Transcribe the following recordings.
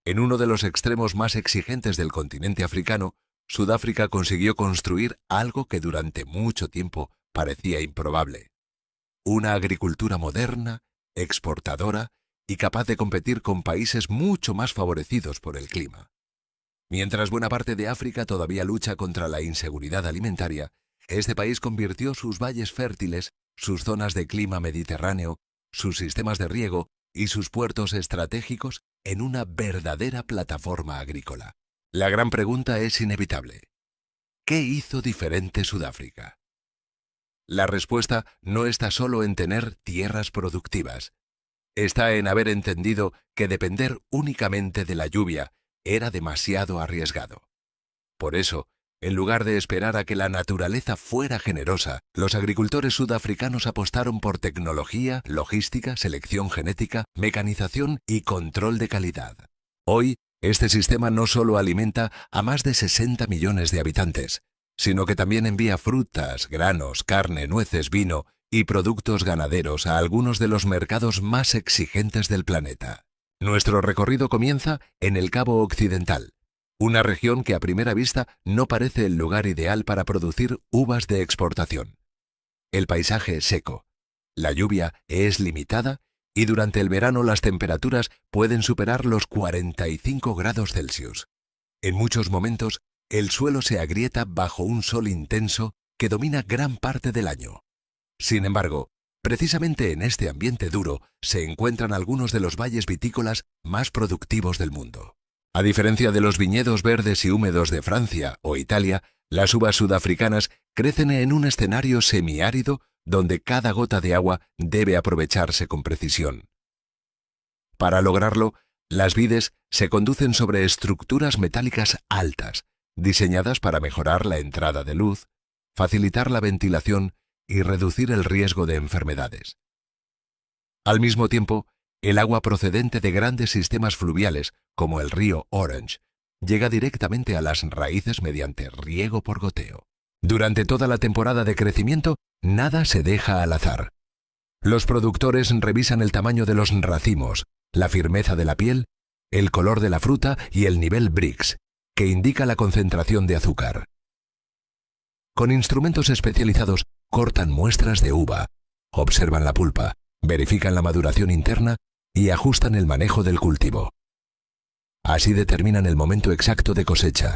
En uno de los extremos más exigentes del continente africano, Sudáfrica consiguió construir algo que durante mucho tiempo parecía improbable: una agricultura moderna, exportadora y capaz de competir con países mucho más favorecidos por el clima. Mientras buena parte de África todavía lucha contra la inseguridad alimentaria, este país convirtió sus valles fértiles, sus zonas de clima mediterráneo, sus sistemas de riego y sus puertos estratégicos en una verdadera plataforma agrícola. La gran pregunta es inevitable: ¿qué hizo diferente Sudáfrica? La respuesta no está solo en tener tierras productivas. Está en haber entendido que depender únicamente de la lluvia era demasiado arriesgado. Por eso, en lugar de esperar a que la naturaleza fuera generosa, los agricultores sudafricanos apostaron por tecnología, logística, selección genética, mecanización y control de calidad. Hoy, este sistema no solo alimenta a más de 60 millones de habitantes, sino que también envía frutas, granos, carne, nueces, vino y productos ganaderos a algunos de los mercados más exigentes del planeta. Nuestro recorrido comienza en el Cabo Occidental, una región que a primera vista no parece el lugar ideal para producir uvas de exportación. El paisaje es seco, la lluvia es limitada y durante el verano las temperaturas pueden superar los 45 grados Celsius. En muchos momentos, el suelo se agrieta bajo un sol intenso que domina gran parte del año. Sin embargo, precisamente en este ambiente duro se encuentran algunos de los valles vitícolas más productivos del mundo. A diferencia de los viñedos verdes y húmedos de Francia o Italia, las uvas sudafricanas crecen en un escenario semiárido donde cada gota de agua debe aprovecharse con precisión. Para lograrlo, las vides se conducen sobre estructuras metálicas altas, diseñadas para mejorar la entrada de luz, facilitar la ventilación y reducir el riesgo de enfermedades. Al mismo tiempo, el agua procedente de grandes sistemas fluviales, como el río Orange, llega directamente a las raíces mediante riego por goteo. Durante toda la temporada de crecimiento, nada se deja al azar. Los productores revisan el tamaño de los racimos, la firmeza de la piel, el color de la fruta y el nivel Brix, que indica la concentración de azúcar. Con instrumentos especializados cortan muestras de uva, observan la pulpa, verifican la maduración interna y ajustan el manejo del cultivo. Así determinan el momento exacto de cosecha,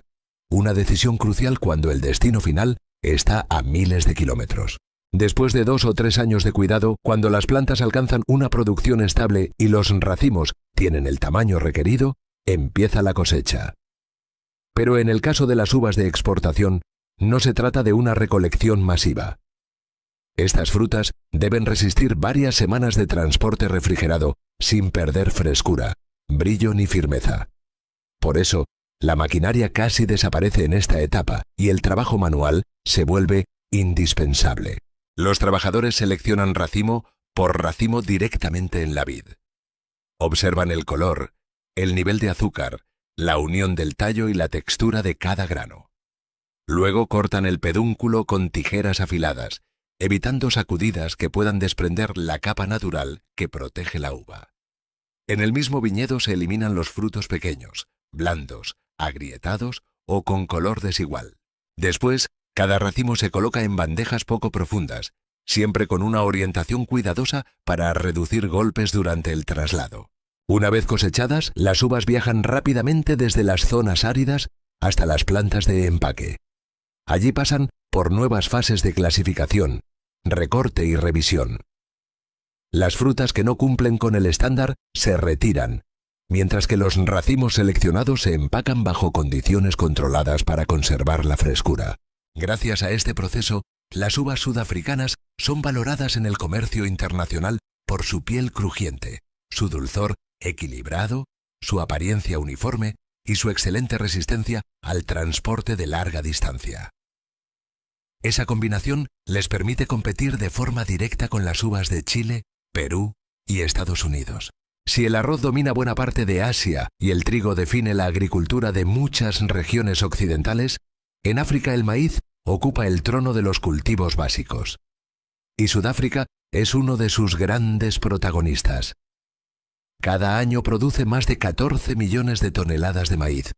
una decisión crucial cuando el destino final está a miles de kilómetros. Después de 2 o 3 años de cuidado, cuando las plantas alcanzan una producción estable y los racimos tienen el tamaño requerido, empieza la cosecha. Pero en el caso de las uvas de exportación, no se trata de una recolección masiva. Estas frutas deben resistir varias semanas de transporte refrigerado sin perder frescura, brillo ni firmeza. Por eso, la maquinaria casi desaparece en esta etapa y el trabajo manual se vuelve indispensable. Los trabajadores seleccionan racimo por racimo directamente en la vid. Observan el color, el nivel de azúcar, la unión del tallo y la textura de cada grano. Luego cortan el pedúnculo con tijeras afiladas, evitando sacudidas que puedan desprender la capa natural que protege la uva. En el mismo viñedo se eliminan los frutos pequeños, blandos, agrietados o con color desigual. Después, cada racimo se coloca en bandejas poco profundas, siempre con una orientación cuidadosa para reducir golpes durante el traslado. Una vez cosechadas, las uvas viajan rápidamente desde las zonas áridas hasta las plantas de empaque. Allí pasan por nuevas fases de clasificación, recorte y revisión. Las frutas que no cumplen con el estándar se retiran, mientras que los racimos seleccionados se empacan bajo condiciones controladas para conservar la frescura. Gracias a este proceso, las uvas sudafricanas son valoradas en el comercio internacional por su piel crujiente, su dulzor equilibrado, su apariencia uniforme y su excelente resistencia al transporte de larga distancia. Esa combinación les permite competir de forma directa con las uvas de Chile, Perú y Estados Unidos. Si el arroz domina buena parte de Asia y el trigo define la agricultura de muchas regiones occidentales, en África el maíz ocupa el trono de los cultivos básicos. Y Sudáfrica es uno de sus grandes protagonistas. cada año produce más de 14 millones de toneladas de maíz,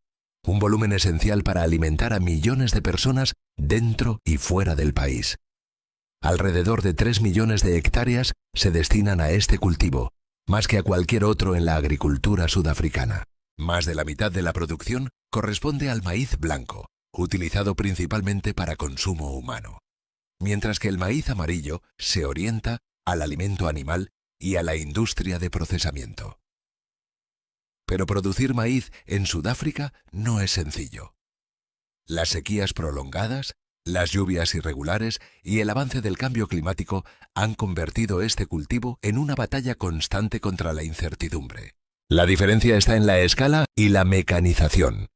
un volumen esencial para alimentar a millones de personas dentro y fuera del país. Alrededor de 3 millones de hectáreas se destinan a este cultivo, más que a cualquier otro en la agricultura sudafricana. Más de la mitad de la producción corresponde al maíz blanco, utilizado principalmente para consumo humano, mientras que el maíz amarillo se orienta al alimento animal y a la industria de procesamiento. Pero producir maíz en Sudáfrica no es sencillo. Las sequías prolongadas, las lluvias irregulares y el avance del cambio climático han convertido este cultivo en una batalla constante contra la incertidumbre. La diferencia está en la escala y la mecanización.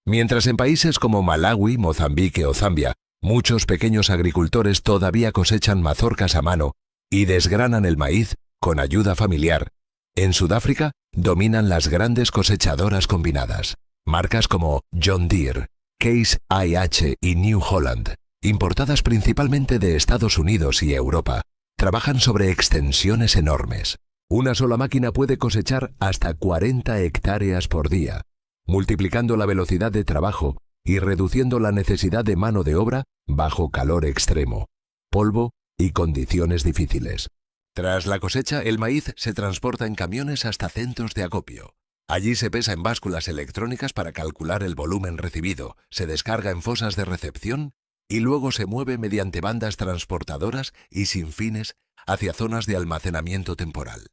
Mientras en países como Malawi, Mozambique o Zambia, muchos pequeños agricultores todavía cosechan mazorcas a mano y desgranan el maíz con ayuda familiar, en Sudáfrica dominan las grandes cosechadoras combinadas. Marcas como John Deere, Case IH y New Holland, importadas principalmente de Estados Unidos y Europa, trabajan sobre extensiones enormes. Una sola máquina puede cosechar hasta 40 hectáreas por día, multiplicando la velocidad de trabajo y reduciendo la necesidad de mano de obra bajo calor extremo, polvo y condiciones difíciles. Tras la cosecha, el maíz se transporta en camiones hasta centros de acopio. Allí se pesa en básculas electrónicas para calcular el volumen recibido, se descarga en fosas de recepción y luego se mueve mediante bandas transportadoras y sin fines hacia zonas de almacenamiento temporal.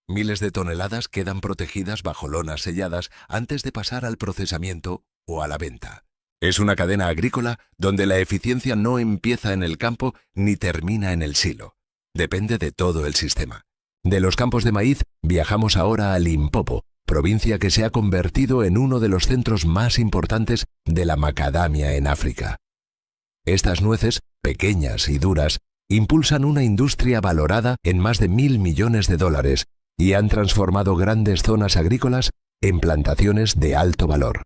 Miles de toneladas quedan protegidas bajo lonas selladas antes de pasar al procesamiento o a la venta. Es una cadena agrícola donde la eficiencia no empieza en el campo ni termina en el silo. Depende de todo el sistema. De los campos de maíz viajamos ahora a Limpopo, provincia que se ha convertido en uno de los centros más importantes de la macadamia en África. Estas nueces, pequeñas y duras, impulsan una industria valorada en más de 1.000 millones de dólares y han transformado grandes zonas agrícolas en plantaciones de alto valor.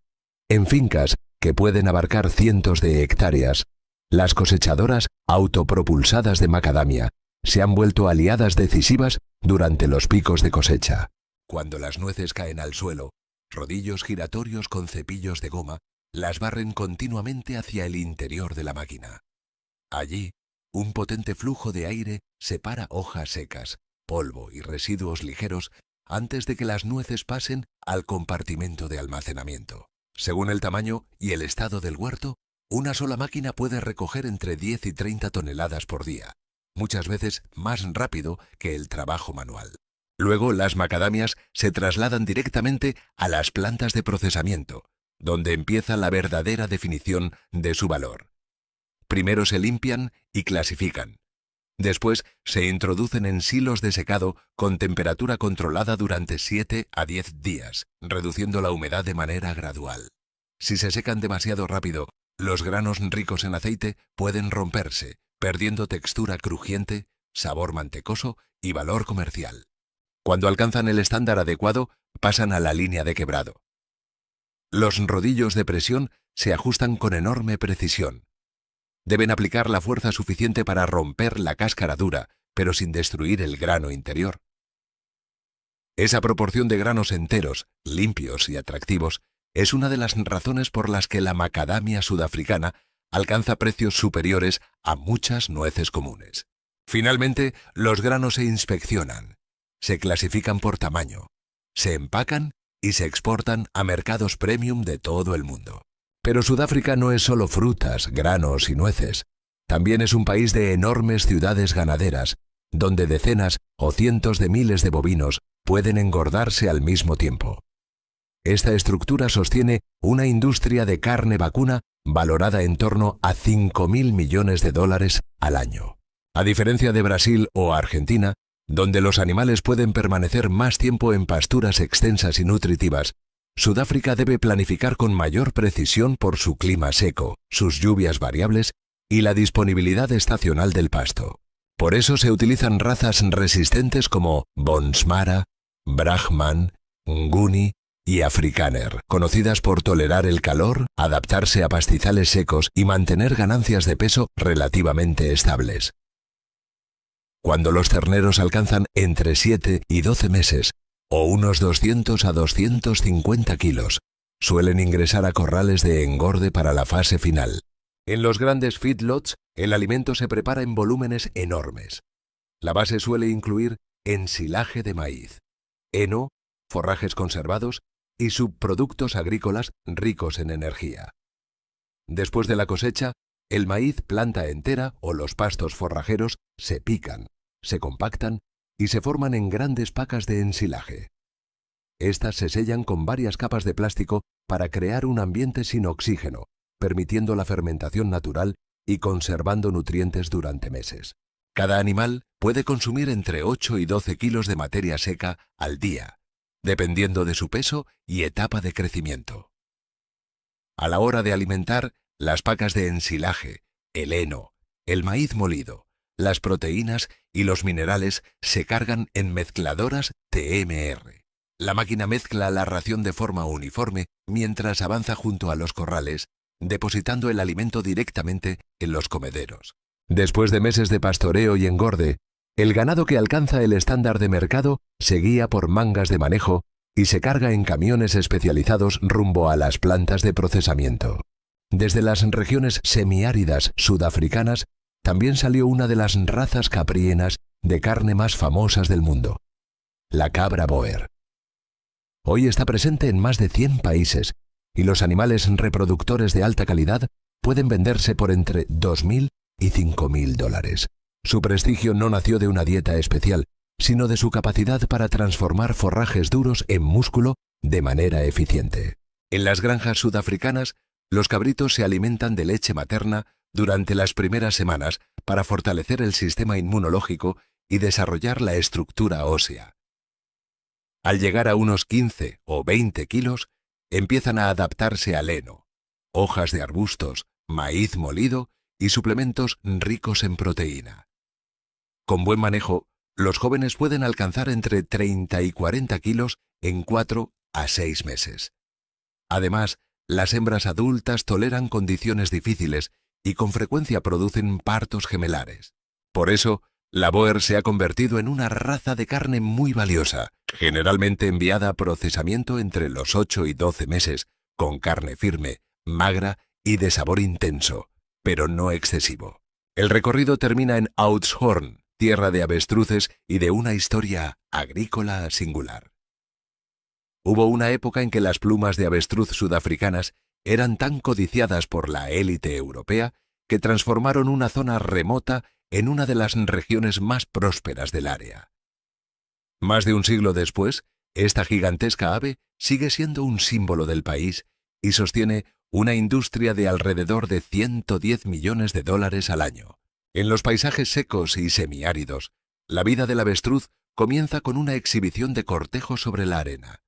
En fincas que pueden abarcar cientos de hectáreas, las cosechadoras autopropulsadas de macadamia se han vuelto aliadas decisivas durante los picos de cosecha. Cuando las nueces caen al suelo, rodillos giratorios con cepillos de goma las barren continuamente hacia el interior de la máquina. Allí, un potente flujo de aire separa hojas secas, polvo y residuos ligeros antes de que las nueces pasen al compartimento de almacenamiento. Según el tamaño y el estado del huerto, una sola máquina puede recoger entre 10 y 30 toneladas por día, muchas veces más rápido que el trabajo manual. Luego, las macadamias se trasladan directamente a las plantas de procesamiento, donde empieza la verdadera definición de su valor. Primero se limpian y clasifican. Después se introducen en silos de secado con temperatura controlada durante 7 a 10 días, reduciendo la humedad de manera gradual. Si se secan demasiado rápido, los granos ricos en aceite pueden romperse, perdiendo textura crujiente, sabor mantecoso y valor comercial. Cuando alcanzan el estándar adecuado, pasan a la línea de quebrado. Los rodillos de presión se ajustan con enorme precisión. Deben aplicar la fuerza suficiente para romper la cáscara dura, pero sin destruir el grano interior. Esa proporción de granos enteros, limpios y atractivos es una de las razones por las que la macadamia sudafricana alcanza precios superiores a muchas nueces comunes. Finalmente, los granos se inspeccionan, se clasifican por tamaño, se empacan y se exportan a mercados premium de todo el mundo. Pero Sudáfrica no es solo frutas, granos y nueces. También es un país de enormes ciudades ganaderas, donde decenas o cientos de miles de bovinos pueden engordarse al mismo tiempo. Esta estructura sostiene una industria de carne vacuna valorada en torno a 5.000 millones de dólares al año. A diferencia de Brasil o Argentina, donde los animales pueden permanecer más tiempo en pasturas extensas y nutritivas, Sudáfrica debe planificar con mayor precisión por su clima seco, sus lluvias variables y la disponibilidad estacional del pasto. Por eso se utilizan razas resistentes como Bonsmara, Brahman, Nguni y Afrikaner, conocidas por tolerar el calor, adaptarse a pastizales secos y mantener ganancias de peso relativamente estables. Cuando los terneros alcanzan entre 7 y 12 meses, o unos 200 a 250 kilos, suelen ingresar a corrales de engorde para la fase final. En los grandes feedlots, el alimento se prepara en volúmenes enormes. La base suele incluir ensilaje de maíz, heno, forrajes conservados y subproductos agrícolas ricos en energía. Después de la cosecha, el maíz planta entera o los pastos forrajeros se pican, se compactan y se forman en grandes pacas de ensilaje. Estas se sellan con varias capas de plástico para crear un ambiente sin oxígeno, permitiendo la fermentación natural y conservando nutrientes durante meses. Cada animal puede consumir entre 8 y 12 kilos de materia seca al día, dependiendo de su peso y etapa de crecimiento. A la hora de alimentar, las pacas de ensilaje, el heno, el maíz molido, las proteínas y los minerales se cargan en mezcladoras TMR. La máquina mezcla la ración de forma uniforme mientras avanza junto a los corrales, depositando el alimento directamente en los comederos. Después de meses de pastoreo y engorde, el ganado que alcanza el estándar de mercado se guía por mangas de manejo y se carga en camiones especializados rumbo a las plantas de procesamiento. Desde las regiones semiáridas sudafricanas también salió una de las razas caprienas de carne más famosas del mundo, la cabra Boer. Hoy está presente en más de 100 países y los animales reproductores de alta calidad pueden venderse por entre $2.000 y $5.000. Su prestigio no nació de una dieta especial, sino de su capacidad para transformar forrajes duros en músculo de manera eficiente. En las granjas sudafricanas, los cabritos se alimentan de leche materna durante las primeras semanas para fortalecer el sistema inmunológico y desarrollar la estructura ósea. Al llegar a unos 15 o 20 kilos, empiezan a adaptarse al heno, hojas de arbustos, maíz molido y suplementos ricos en proteína. Con buen manejo, los jóvenes pueden alcanzar entre 30 y 40 kilos en 4 a 6 meses. Además, las hembras adultas toleran condiciones difíciles y con frecuencia producen partos gemelares. Por eso, la Boer se ha convertido en una raza de carne muy valiosa, generalmente enviada a procesamiento entre los 8 y 12 meses, con carne firme, magra y de sabor intenso, pero no excesivo. El recorrido termina en Oudtshoorn, tierra de avestruces y de una historia agrícola singular. Hubo una época en que las plumas de avestruz sudafricanas eran tan codiciadas por la élite europea que transformaron una zona remota en una de las regiones más prósperas del área. Más de un siglo después, esta gigantesca ave sigue siendo un símbolo del país y sostiene una industria de alrededor de $110 millones al año. En los paisajes secos y semiáridos, la vida del avestruz comienza con una exhibición de cortejo sobre la arena.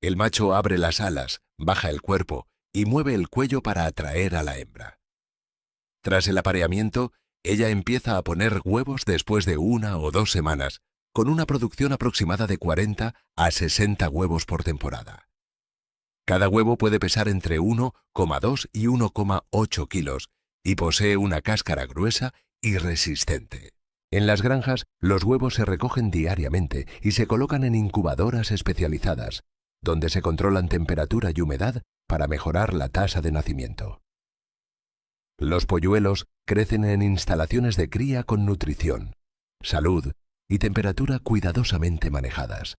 El macho abre las alas, baja el cuerpo y mueve el cuello para atraer a la hembra. Tras el apareamiento, ella empieza a poner huevos después de 1 o 2 semanas, con una producción aproximada de 40 a 60 huevos por temporada. Cada huevo puede pesar entre 1,2 y 1,8 kilos y posee una cáscara gruesa y resistente. En las granjas, los huevos se recogen diariamente y se colocan en incubadoras especializadas, donde se controlan temperatura y humedad para mejorar la tasa de nacimiento. Los polluelos crecen en instalaciones de cría con nutrición, salud y temperatura cuidadosamente manejadas.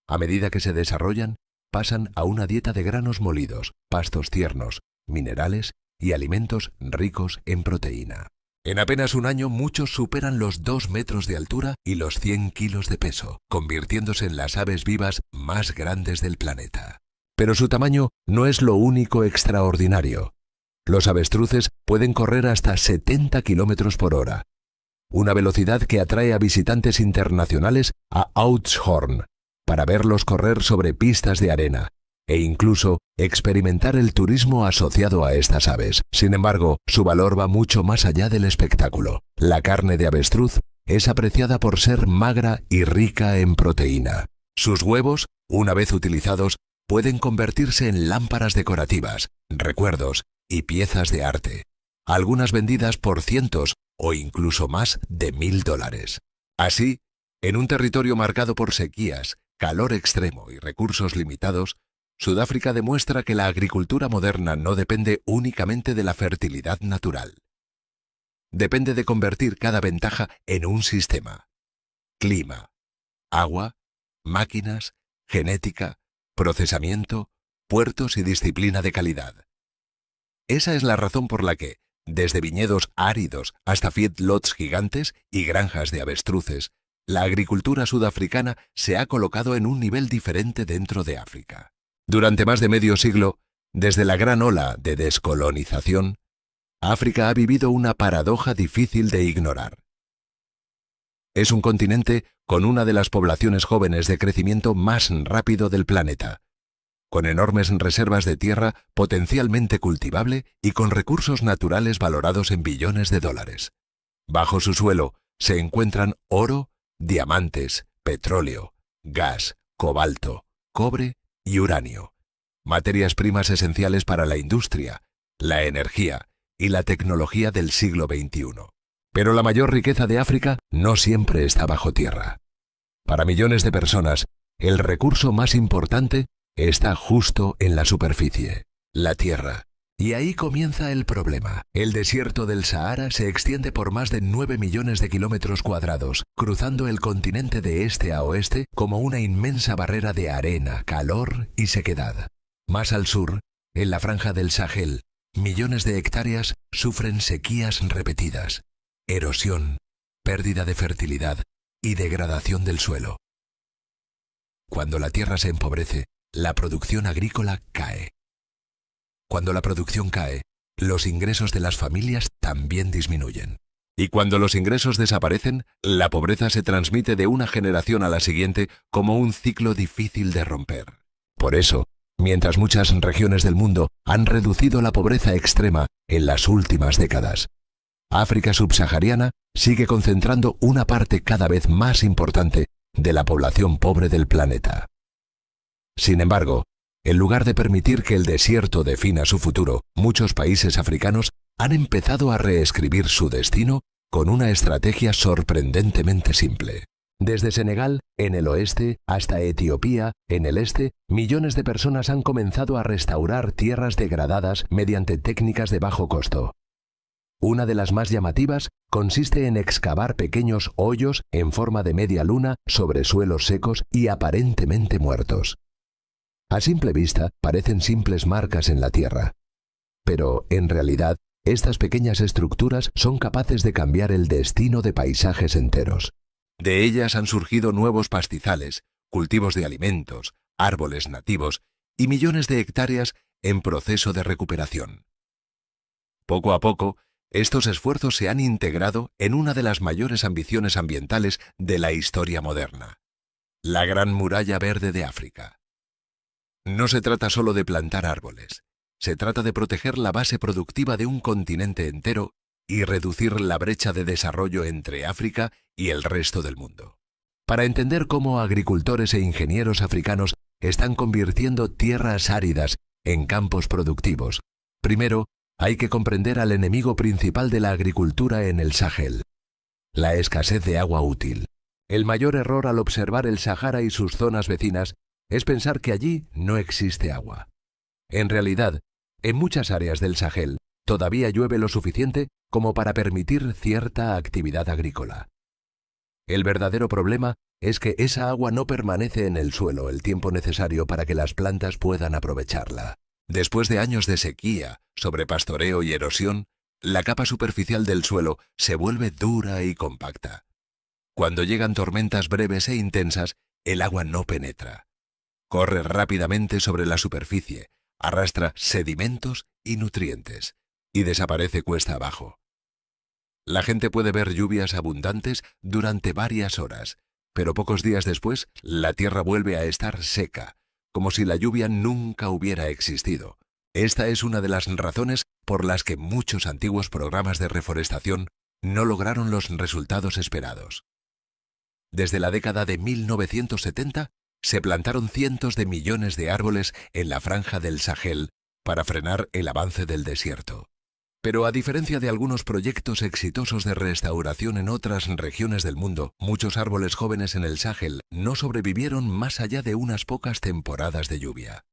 A medida que se desarrollan, pasan a una dieta de granos molidos, pastos tiernos, minerales y alimentos ricos en proteína. En apenas un año, muchos superan los 2 metros de altura y los 100 kilos de peso, convirtiéndose en las aves vivas más grandes del planeta. Pero su tamaño no es lo único extraordinario. Los avestruces pueden correr hasta 70 kilómetros por hora, una velocidad que atrae a visitantes internacionales a Oudtshoorn para verlos correr sobre pistas de arena e incluso experimentar el turismo asociado a estas aves. Sin embargo, su valor va mucho más allá del espectáculo. La carne de avestruz es apreciada por ser magra y rica en proteína. Sus huevos, una vez utilizados, pueden convertirse en lámparas decorativas, recuerdos y piezas de arte, algunas vendidas por cientos o incluso más de $1000. Así, en un territorio marcado por sequías, calor extremo y recursos limitados, Sudáfrica demuestra que la agricultura moderna no depende únicamente de la fertilidad natural. Depende de convertir cada ventaja en un sistema. Clima, agua, máquinas, genética, procesamiento, puertos y disciplina de calidad. Esa es la razón por la que, desde viñedos áridos hasta feedlots gigantes y granjas de avestruces, la agricultura sudafricana se ha colocado en un nivel diferente dentro de África. Durante más de medio siglo, desde la gran ola de descolonización, África ha vivido una paradoja difícil de ignorar. Es un continente con una de las poblaciones jóvenes de crecimiento más rápido del planeta, con enormes reservas de tierra potencialmente cultivable y con recursos naturales valorados en billones de dólares. Bajo su suelo se encuentran oro, diamantes, petróleo, gas, cobalto, cobre y uranio, materias primas esenciales para la industria, la energía y la tecnología del siglo XXI. Pero la mayor riqueza de África no siempre está bajo tierra. Para millones de personas, el recurso más importante está justo en la superficie, la tierra. Y ahí comienza el problema. El desierto del Sahara se extiende por más de 9 millones de kilómetros cuadrados, cruzando el continente de este a oeste como una inmensa barrera de arena, calor y sequedad. Más al sur, en la franja del Sahel, millones de hectáreas sufren sequías repetidas, erosión, pérdida de fertilidad y degradación del suelo. Cuando la tierra se empobrece, la producción agrícola cae. Cuando la producción cae, los ingresos de las familias también disminuyen. Y cuando los ingresos desaparecen, la pobreza se transmite de una generación a la siguiente como un ciclo difícil de romper. Por eso, mientras muchas regiones del mundo han reducido la pobreza extrema en las últimas décadas, África subsahariana sigue concentrando una parte cada vez más importante de la población pobre del planeta. Sin embargo, en lugar de permitir que el desierto defina su futuro, muchos países africanos han empezado a reescribir su destino con una estrategia sorprendentemente simple. Desde Senegal, en el oeste, hasta Etiopía, en el este, millones de personas han comenzado a restaurar tierras degradadas mediante técnicas de bajo costo. Una de las más llamativas consiste en excavar pequeños hoyos en forma de media luna sobre suelos secos y aparentemente muertos. A simple vista parecen simples marcas en la tierra, pero en realidad estas pequeñas estructuras son capaces de cambiar el destino de paisajes enteros. De ellas han surgido nuevos pastizales, cultivos de alimentos, árboles nativos y millones de hectáreas en proceso de recuperación. Poco a poco, estos esfuerzos se han integrado en una de las mayores ambiciones ambientales de la historia moderna: la Gran Muralla Verde de África. No se trata solo de plantar árboles, se trata de proteger la base productiva de un continente entero y reducir la brecha de desarrollo entre África y el resto del mundo. Para entender cómo agricultores e ingenieros africanos están convirtiendo tierras áridas en campos productivos, primero hay que comprender al enemigo principal de la agricultura en el Sahel: la escasez de agua útil. El mayor error al observar el Sahara y sus zonas vecinas es pensar que allí no existe agua. En realidad, en muchas áreas del Sahel todavía llueve lo suficiente como para permitir cierta actividad agrícola. El verdadero problema es que esa agua no permanece en el suelo el tiempo necesario para que las plantas puedan aprovecharla. Después de años de sequía, sobrepastoreo y erosión, la capa superficial del suelo se vuelve dura y compacta. Cuando llegan tormentas breves e intensas, el agua no penetra. Corre rápidamente sobre la superficie, arrastra sedimentos y nutrientes, y desaparece cuesta abajo. La gente puede ver lluvias abundantes durante varias horas, pero pocos días después la tierra vuelve a estar seca, como si la lluvia nunca hubiera existido. Esta es una de las razones por las que muchos antiguos programas de reforestación no lograron los resultados esperados. Desde la década de 1970, se plantaron cientos de millones de árboles en la franja del Sahel para frenar el avance del desierto. Pero a diferencia de algunos proyectos exitosos de restauración en otras regiones del mundo, muchos árboles jóvenes en el Sahel no sobrevivieron más allá de unas pocas temporadas de lluvia.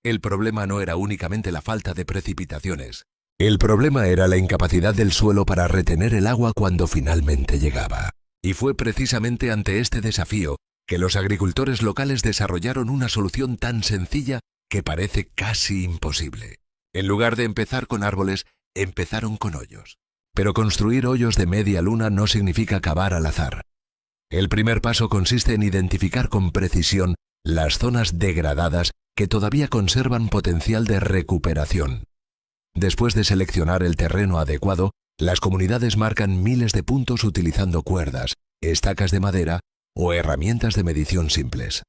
El problema no era únicamente la falta de precipitaciones. El problema era la incapacidad del suelo para retener el agua cuando finalmente llegaba. Y fue precisamente ante este desafío que los agricultores locales desarrollaron una solución tan sencilla que parece casi imposible. En lugar de empezar con árboles, empezaron con hoyos. Pero construir hoyos de media luna no significa cavar al azar. El primer paso consiste en identificar con precisión las zonas degradadas que todavía conservan potencial de recuperación. Después de seleccionar el terreno adecuado, las comunidades marcan miles de puntos utilizando cuerdas, estacas de madera o herramientas de medición simples.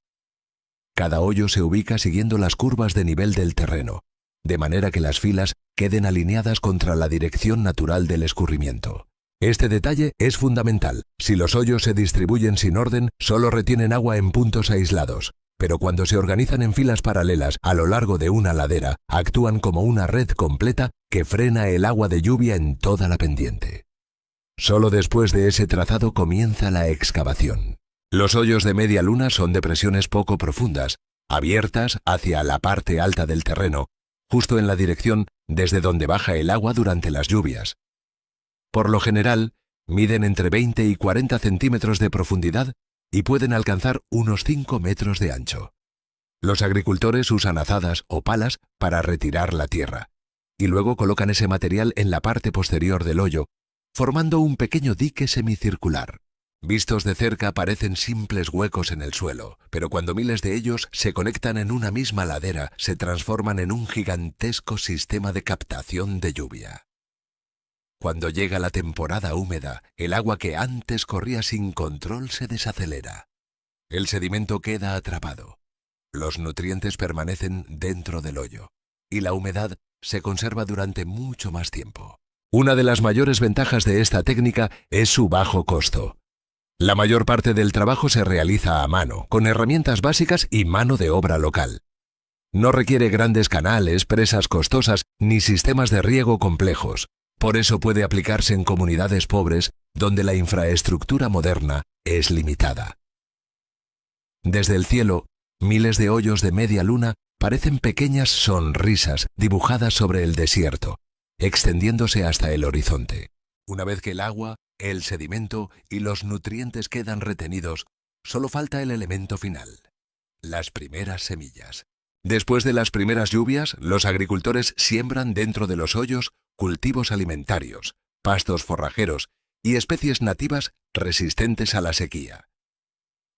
Cada hoyo se ubica siguiendo las curvas de nivel del terreno, de manera que las filas queden alineadas contra la dirección natural del escurrimiento. Este detalle es fundamental. Si los hoyos se distribuyen sin orden, solo retienen agua en puntos aislados, pero cuando se organizan en filas paralelas a lo largo de una ladera, actúan como una red completa que frena el agua de lluvia en toda la pendiente. Solo después de ese trazado comienza la excavación. Los hoyos de media luna son depresiones poco profundas, abiertas hacia la parte alta del terreno, justo en la dirección desde donde baja el agua durante las lluvias. Por lo general, miden entre 20 y 40 centímetros de profundidad y pueden alcanzar unos 5 metros de ancho. Los agricultores usan azadas o palas para retirar la tierra, y luego colocan ese material en la parte posterior del hoyo, formando un pequeño dique semicircular. Vistos de cerca parecen simples huecos en el suelo, pero cuando miles de ellos se conectan en una misma ladera, se transforman en un gigantesco sistema de captación de lluvia. Cuando llega la temporada húmeda, el agua que antes corría sin control se desacelera. El sedimento queda atrapado. Los nutrientes permanecen dentro del hoyo, y la humedad se conserva durante mucho más tiempo. Una de las mayores ventajas de esta técnica es su bajo costo. La mayor parte del trabajo se realiza a mano, con herramientas básicas y mano de obra local. No requiere grandes canales, presas costosas, ni sistemas de riego complejos. Por eso puede aplicarse en comunidades pobres, donde la infraestructura moderna es limitada. Desde el cielo, miles de hoyos de media luna parecen pequeñas sonrisas dibujadas sobre el desierto, extendiéndose hasta el horizonte. Una vez que el agua, el sedimento y los nutrientes quedan retenidos, solo falta el elemento final: las primeras semillas. Después de las primeras lluvias, los agricultores siembran dentro de los hoyos cultivos alimentarios, pastos forrajeros y especies nativas resistentes a la sequía.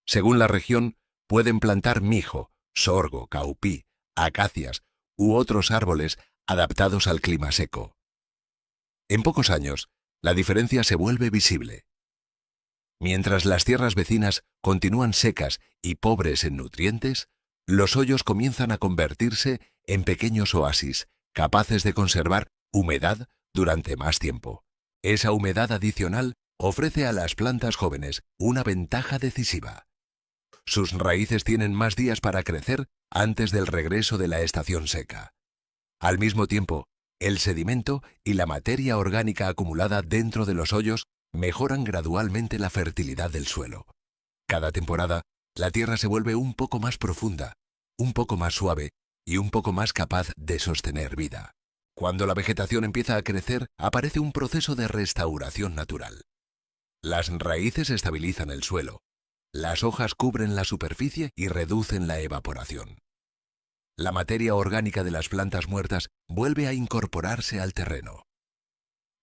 Según la región, pueden plantar mijo, sorgo, caupí, acacias u otros árboles adaptados al clima seco. En pocos años, la diferencia se vuelve visible. Mientras las tierras vecinas continúan secas y pobres en nutrientes, los hoyos comienzan a convertirse en pequeños oasis, capaces de conservar humedad durante más tiempo. Esa humedad adicional ofrece a las plantas jóvenes una ventaja decisiva. Sus raíces tienen más días para crecer antes del regreso de la estación seca. Al mismo tiempo, el sedimento y la materia orgánica acumulada dentro de los hoyos mejoran gradualmente la fertilidad del suelo. Cada temporada, la tierra se vuelve un poco más profunda, un poco más suave y un poco más capaz de sostener vida. Cuando la vegetación empieza a crecer, aparece un proceso de restauración natural. Las raíces estabilizan el suelo, las hojas cubren la superficie y reducen la evaporación. La materia orgánica de las plantas muertas vuelve a incorporarse al terreno.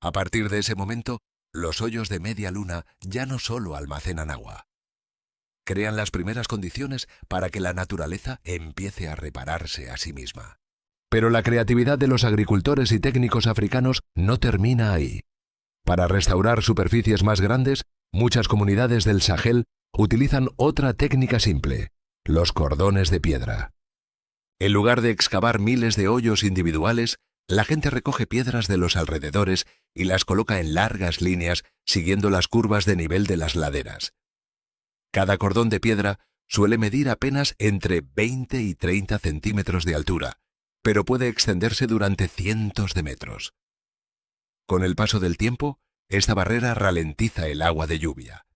A partir de ese momento, los hoyos de media luna ya no solo almacenan agua. Crean las primeras condiciones para que la naturaleza empiece a repararse a sí misma. Pero la creatividad de los agricultores y técnicos africanos no termina ahí. Para restaurar superficies más grandes, muchas comunidades del Sahel utilizan otra técnica simple: los cordones de piedra. En lugar de excavar miles de hoyos individuales, la gente recoge piedras de los alrededores y las coloca en largas líneas siguiendo las curvas de nivel de las laderas. Cada cordón de piedra suele medir apenas entre 20 y 30 centímetros de altura, pero puede extenderse durante cientos de metros. Con el paso del tiempo, esta barrera ralentiza el agua de lluvia,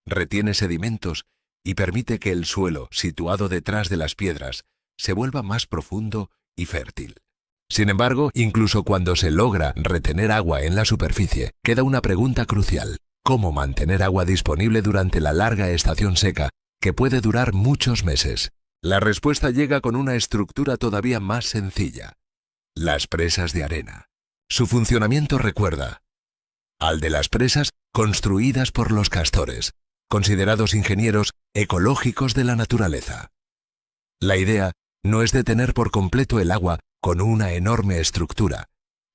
retiene sedimentos y permite que el suelo, situado detrás de las piedras, se vuelva más profundo y fértil. Sin embargo, incluso cuando se logra retener agua en la superficie, queda una pregunta crucial: ¿cómo mantener agua disponible durante la larga estación seca, que puede durar muchos meses? La respuesta llega con una estructura todavía más sencilla: las presas de arena. Su funcionamiento recuerda al de las presas construidas por los castores, considerados ingenieros ecológicos de la naturaleza. La idea no es detener por completo el agua con una enorme estructura,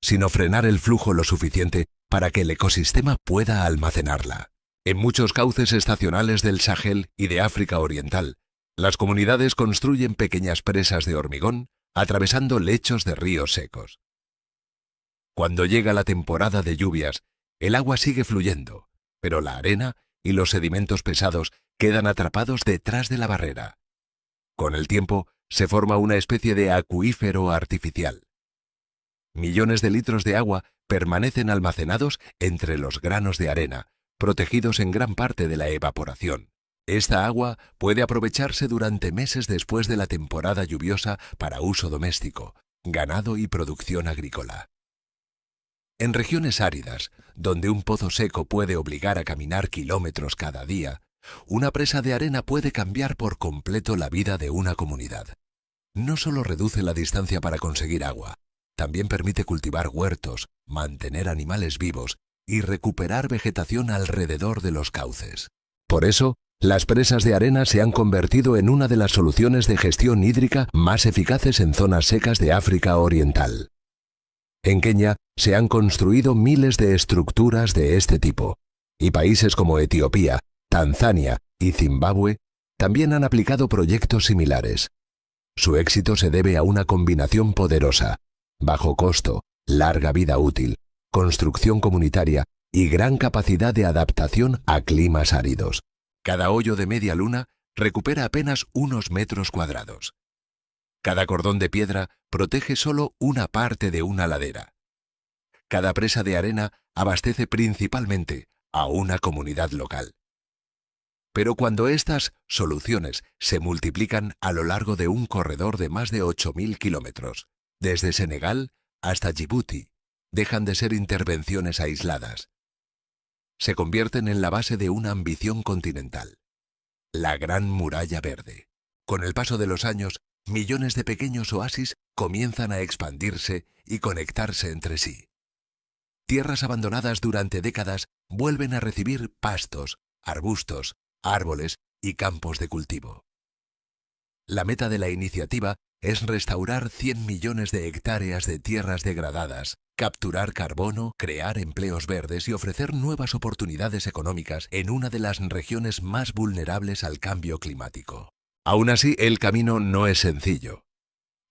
sino frenar el flujo lo suficiente para que el ecosistema pueda almacenarla. En muchos cauces estacionales del Sahel y de África Oriental, las comunidades construyen pequeñas presas de hormigón atravesando lechos de ríos secos. Cuando llega la temporada de lluvias, el agua sigue fluyendo, pero la arena y los sedimentos pesados quedan atrapados detrás de la barrera. Con el tiempo, se forma una especie de acuífero artificial. Millones de litros de agua permanecen almacenados entre los granos de arena, protegidos en gran parte de la evaporación. Esta agua puede aprovecharse durante meses después de la temporada lluviosa para uso doméstico, ganado y producción agrícola. En regiones áridas, donde un pozo seco puede obligar a caminar kilómetros cada día, una presa de arena puede cambiar por completo la vida de una comunidad. No solo reduce la distancia para conseguir agua, también permite cultivar huertos, mantener animales vivos y recuperar vegetación alrededor de los cauces. Por eso, las presas de arena se han convertido en una de las soluciones de gestión hídrica más eficaces en zonas secas de África Oriental. En Kenia se han construido miles de estructuras de este tipo, y países como Etiopía, Tanzania y Zimbabue también han aplicado proyectos similares. Su éxito se debe a una combinación poderosa: bajo costo, larga vida útil, construcción comunitaria y gran capacidad de adaptación a climas áridos. Cada hoyo de media luna recupera apenas unos metros cuadrados. Cada cordón de piedra protege solo una parte de una ladera. Cada presa de arena abastece principalmente a una comunidad local. Pero cuando estas soluciones se multiplican a lo largo de un corredor de más de 8.000 kilómetros, desde Senegal hasta Djibouti, dejan de ser intervenciones aisladas. Se convierten en la base de una ambición continental: la Gran Muralla Verde. Con el paso de los años, millones de pequeños oasis comienzan a expandirse y conectarse entre sí. Tierras abandonadas durante décadas vuelven a recibir pastos, arbustos, árboles y campos de cultivo. La meta de la iniciativa es restaurar 100 millones de hectáreas de tierras degradadas, capturar carbono, crear empleos verdes y ofrecer nuevas oportunidades económicas en una de las regiones más vulnerables al cambio climático. Aún así, el camino no es sencillo.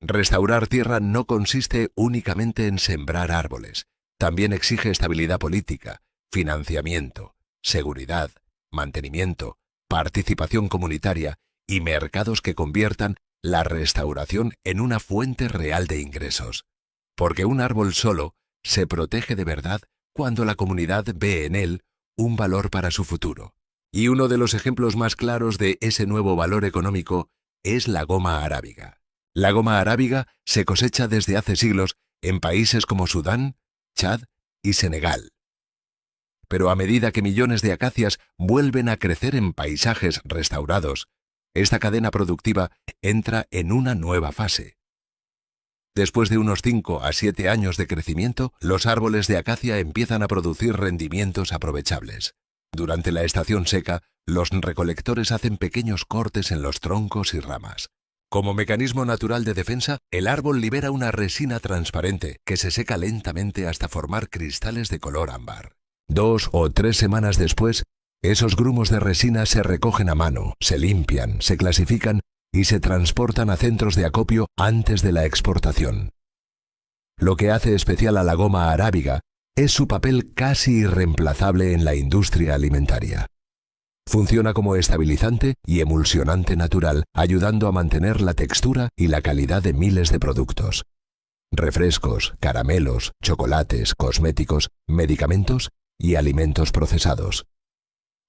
Restaurar tierra no consiste únicamente en sembrar árboles. También exige estabilidad política, financiamiento, seguridad, mantenimiento, participación comunitaria y mercados que conviertan la restauración en una fuente real de ingresos. Porque un árbol solo se protege de verdad cuando la comunidad ve en él un valor para su futuro. Y uno de los ejemplos más claros de ese nuevo valor económico es la goma arábiga. La goma arábiga se cosecha desde hace siglos en países como Sudán, Chad y Senegal. Pero a medida que millones de acacias vuelven a crecer en paisajes restaurados, esta cadena productiva entra en una nueva fase. Después de unos 5 a 7 años de crecimiento, los árboles de acacia empiezan a producir rendimientos aprovechables. Durante la estación seca, los recolectores hacen pequeños cortes en los troncos y ramas. Como mecanismo natural de defensa, el árbol libera una resina transparente que se seca lentamente hasta formar cristales de color ámbar. 2 o 3 semanas después, esos grumos de resina se recogen a mano, se limpian, se clasifican y se transportan a centros de acopio antes de la exportación. Lo que hace especial a la goma arábiga es su papel casi irreemplazable en la industria alimentaria. Funciona como estabilizante y emulsionante natural, ayudando a mantener la textura y la calidad de miles de productos. refrescos, caramelos, chocolates, cosméticos, medicamentos y alimentos procesados.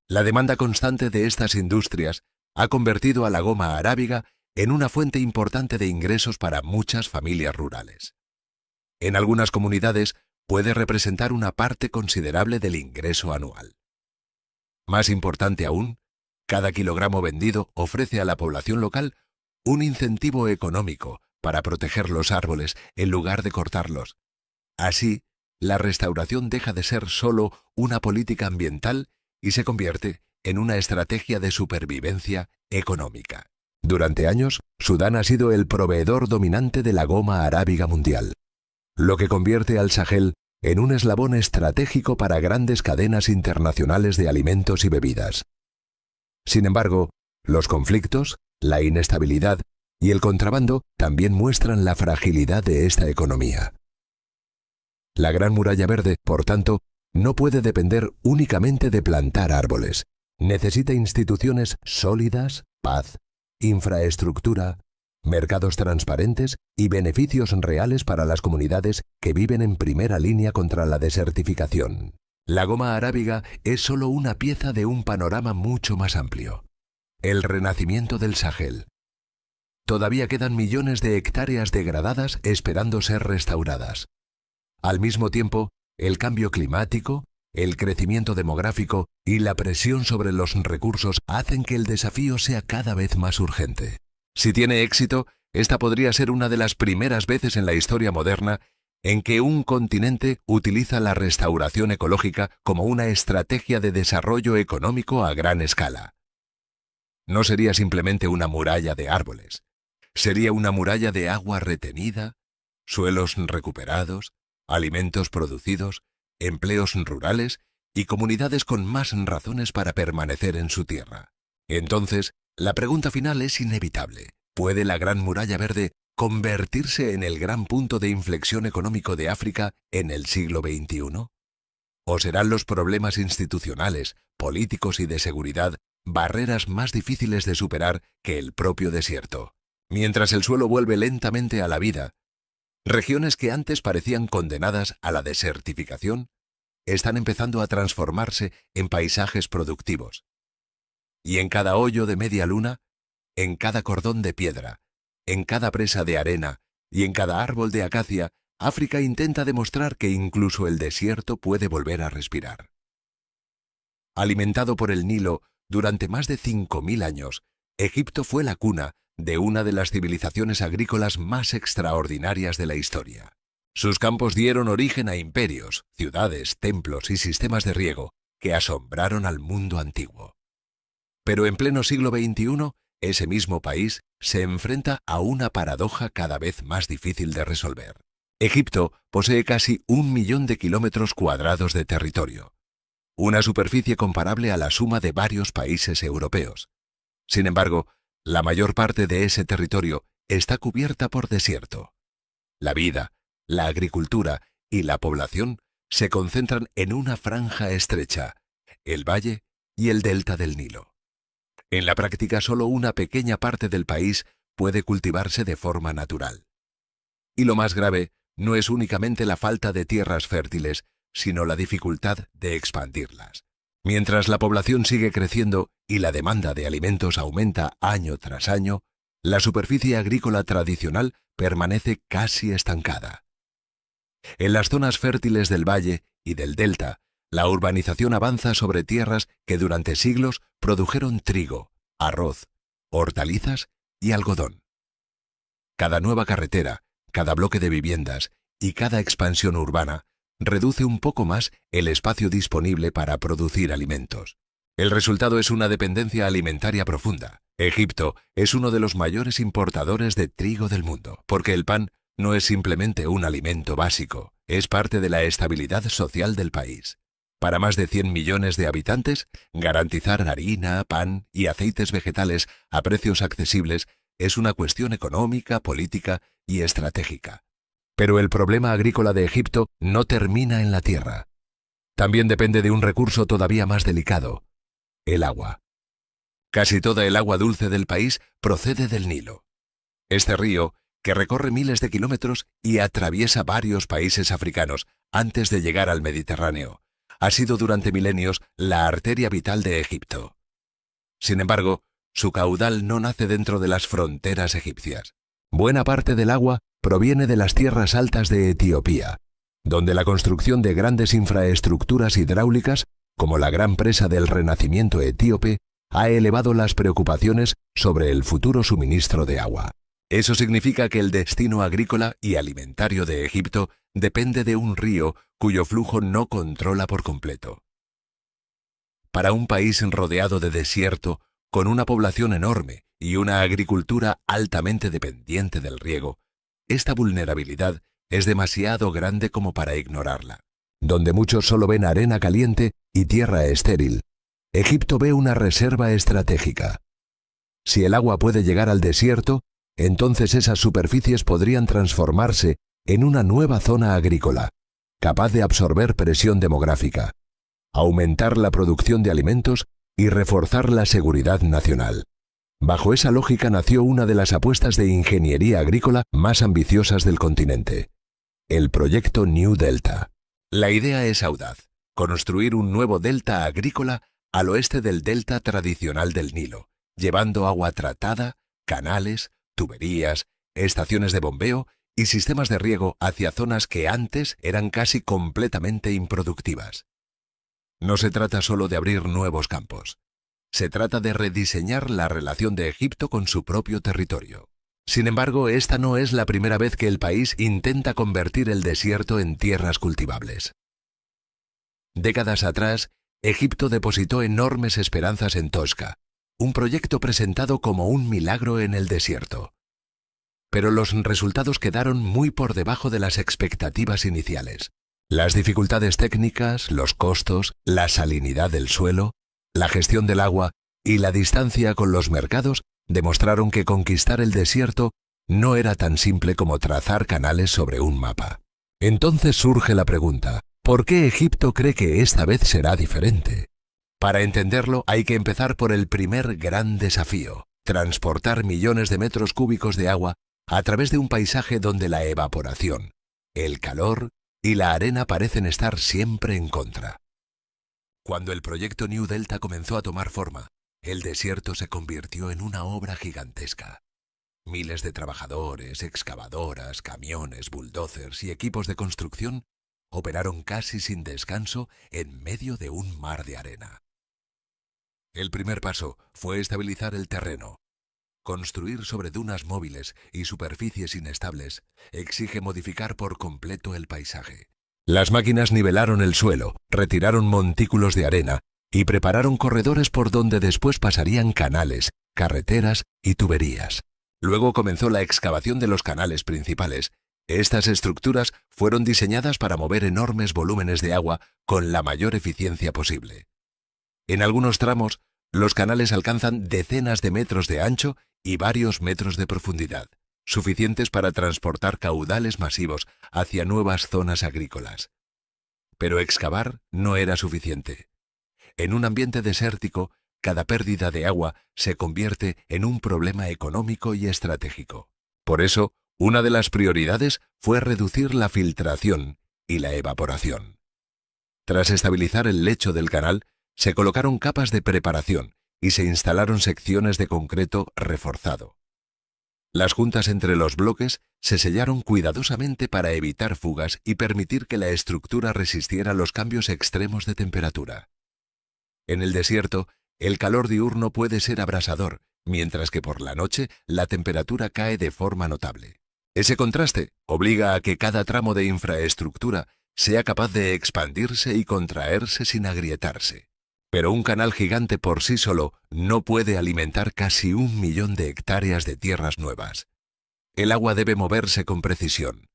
La demanda constante de estas industrias ha convertido a la goma arábiga en una fuente importante de ingresos para muchas familias rurales. En algunas comunidades puede representar una parte considerable del ingreso anual. Más importante aún, cada kilogramo vendido ofrece a la población local un incentivo económico para proteger los árboles en lugar de cortarlos. Así, la restauración deja de ser solo una política ambiental y se convierte en una estrategia de supervivencia económica. Durante años, Sudán ha sido el proveedor dominante de la goma arábiga mundial, lo que convierte al Sahel en un eslabón estratégico para grandes cadenas internacionales de alimentos y bebidas. Sin embargo, los conflictos, la inestabilidad y el contrabando también muestran la fragilidad de esta economía. La Gran Muralla Verde, por tanto, no puede depender únicamente de plantar árboles. Necesita instituciones sólidas, paz, infraestructura, mercados transparentes y beneficios reales para las comunidades que viven en primera línea contra la desertificación. La goma arábiga es solo una pieza de un panorama mucho más amplio. El renacimiento del Sahel. Todavía quedan millones de hectáreas degradadas esperando ser restauradas. Al mismo tiempo, el cambio climático, el crecimiento demográfico y la presión sobre los recursos hacen que el desafío sea cada vez más urgente. Si tiene éxito, esta podría ser una de las primeras veces en la historia moderna en que un continente utiliza la restauración ecológica como una estrategia de desarrollo económico a gran escala. No sería simplemente una muralla de árboles, sería una muralla de agua retenida, suelos recuperados, alimentos producidos, empleos rurales y comunidades con más razones para permanecer en su tierra. Entonces, la pregunta final es inevitable. ¿Puede la Gran Muralla Verde convertirse en el gran punto de inflexión económico de África en el siglo XXI? ¿O serán los problemas institucionales, políticos y de seguridad barreras más difíciles de superar que el propio desierto? Mientras el suelo vuelve lentamente a la vida, regiones que antes parecían condenadas a la desertificación están empezando a transformarse en paisajes productivos. Y en cada hoyo de media luna, en cada cordón de piedra, en cada presa de arena y en cada árbol de acacia, África intenta demostrar que incluso el desierto puede volver a respirar. Alimentado por el Nilo durante más de 5.000 años, Egipto fue la cuna de una de las civilizaciones agrícolas más extraordinarias de la historia. Sus campos dieron origen a imperios, ciudades, templos y sistemas de riego que asombraron al mundo antiguo. Pero en pleno siglo XXI, ese mismo país se enfrenta a una paradoja cada vez más difícil de resolver. Egipto posee casi 1 millón de kilómetros cuadrados de territorio, una superficie comparable a la suma de varios países europeos. Sin embargo, la mayor parte de ese territorio está cubierta por desierto. La vida, la agricultura y la población se concentran en una franja estrecha, el valle y el delta del Nilo. En la práctica, solo una pequeña parte del país puede cultivarse de forma natural. Y lo más grave no es únicamente la falta de tierras fértiles, sino la dificultad de expandirlas. Mientras la población sigue creciendo y la demanda de alimentos aumenta año tras año, la superficie agrícola tradicional permanece casi estancada. En las zonas fértiles del valle y del delta, la urbanización avanza sobre tierras que durante siglos produjeron trigo, arroz, hortalizas y algodón. Cada nueva carretera, cada bloque de viviendas y cada expansión urbana reduce un poco más el espacio disponible para producir alimentos. El resultado es una dependencia alimentaria profunda. Egipto es uno de los mayores importadores de trigo del mundo, porque el pan no es simplemente un alimento básico, es parte de la estabilidad social del país. Para más de 100 millones de habitantes, garantizar harina, pan y aceites vegetales a precios accesibles es una cuestión económica, política y estratégica. Pero el problema agrícola de Egipto no termina en la tierra. También depende de un recurso todavía más delicado: el agua. Casi toda el agua dulce del país procede del Nilo. Este río, que recorre miles de kilómetros y atraviesa varios países africanos antes de llegar al Mediterráneo. Ha sido durante milenios la arteria vital de Egipto. Sin embargo, su caudal no nace dentro de las fronteras egipcias. Buena parte del agua proviene de las tierras altas de Etiopía, donde la construcción de grandes infraestructuras hidráulicas, como la gran presa del Renacimiento etíope, ha elevado las preocupaciones sobre el futuro suministro de agua. Eso significa que el destino agrícola y alimentario de Egipto depende de un río cuyo flujo no controla por completo. Para un país rodeado de desierto, con una población enorme y una agricultura altamente dependiente del riego, esta vulnerabilidad es demasiado grande como para ignorarla. Donde muchos solo ven arena caliente y tierra estéril, Egipto ve una reserva estratégica. Si el agua puede llegar al desierto, entonces esas superficies podrían transformarse en una nueva zona agrícola, capaz de absorber presión demográfica, aumentar la producción de alimentos y reforzar la seguridad nacional. Bajo esa lógica nació una de las apuestas de ingeniería agrícola más ambiciosas del continente, el proyecto New Delta. La idea es audaz: construir un nuevo delta agrícola al oeste del delta tradicional del Nilo, llevando agua tratada, canales, tuberías, estaciones de bombeo y sistemas de riego hacia zonas que antes eran casi completamente improductivas. No se trata solo de abrir nuevos campos. Se trata de rediseñar la relación de Egipto con su propio territorio. Sin embargo, esta no es la primera vez que el país intenta convertir el desierto en tierras cultivables. Décadas atrás, Egipto depositó enormes esperanzas en Tosca, un proyecto presentado como un milagro en el desierto. Pero los resultados quedaron muy por debajo de las expectativas iniciales. Las dificultades técnicas, los costos, la salinidad del suelo, la gestión del agua y la distancia con los mercados demostraron que conquistar el desierto no era tan simple como trazar canales sobre un mapa. Entonces surge la pregunta: ¿por qué Egipto cree que esta vez será diferente? Para entenderlo hay que empezar por el primer gran desafío: transportar millones de metros cúbicos de agua a través de un paisaje donde la evaporación, el calor y la arena parecen estar siempre en contra. Cuando el proyecto New Delta comenzó a tomar forma, el desierto se convirtió en una obra gigantesca. Miles de trabajadores, excavadoras, camiones, bulldozers y equipos de construcción operaron casi sin descanso en medio de un mar de arena. El primer paso fue estabilizar el terreno. Construir sobre dunas móviles y superficies inestables exige modificar por completo el paisaje. Las máquinas nivelaron el suelo, retiraron montículos de arena y prepararon corredores por donde después pasarían canales, carreteras y tuberías. Luego comenzó la excavación de los canales principales. Estas estructuras fueron diseñadas para mover enormes volúmenes de agua con la mayor eficiencia posible. En algunos tramos, los canales alcanzan decenas de metros de ancho y varios metros de profundidad, suficientes para transportar caudales masivos hacia nuevas zonas agrícolas. Pero excavar no era suficiente. En un ambiente desértico, cada pérdida de agua se convierte en un problema económico y estratégico. Por eso, una de las prioridades fue reducir la filtración y la evaporación. Tras estabilizar el lecho del canal, se colocaron capas de preparación y se instalaron secciones de concreto reforzado. Las juntas entre los bloques se sellaron cuidadosamente para evitar fugas y permitir que la estructura resistiera los cambios extremos de temperatura. En el desierto, el calor diurno puede ser abrasador, mientras que por la noche la temperatura cae de forma notable. Ese contraste obliga a que cada tramo de infraestructura sea capaz de expandirse y contraerse sin agrietarse. Pero un canal gigante por sí solo no puede alimentar casi 1 millón de hectáreas de tierras nuevas. El agua debe moverse con precisión.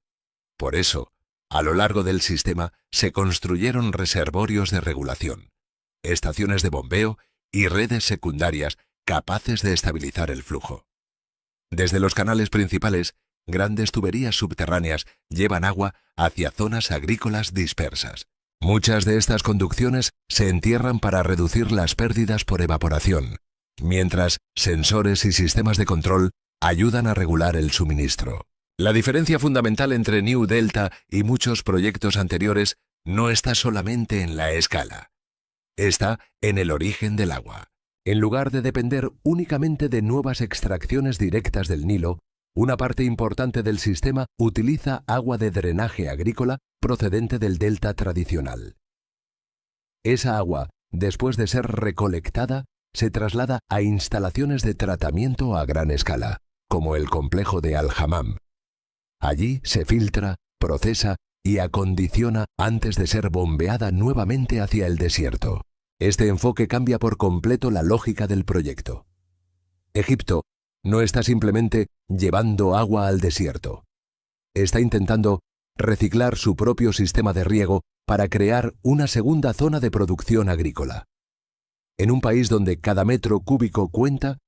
Por eso, a lo largo del sistema se construyeron reservorios de regulación, estaciones de bombeo y redes secundarias capaces de estabilizar el flujo. Desde los canales principales, grandes tuberías subterráneas llevan agua hacia zonas agrícolas dispersas. Muchas de estas conducciones se entierran para reducir las pérdidas por evaporación, mientras sensores y sistemas de control ayudan a regular el suministro. La diferencia fundamental entre New Delta y muchos proyectos anteriores no está solamente en la escala. Está en el origen del agua. En lugar de depender únicamente de nuevas extracciones directas del Nilo, una parte importante del sistema utiliza agua de drenaje agrícola procedente del delta tradicional. Esa agua, después de ser recolectada, se traslada a instalaciones de tratamiento a gran escala, como el complejo de Al-Hammam. Allí se filtra, procesa y acondiciona antes de ser bombeada nuevamente hacia el desierto. Este enfoque cambia por completo la lógica del proyecto. Egipto no está simplemente llevando agua al desierto. Está intentando reciclar su propio sistema de riego para crear una segunda zona de producción agrícola. En un país donde cada metro cúbico cuenta,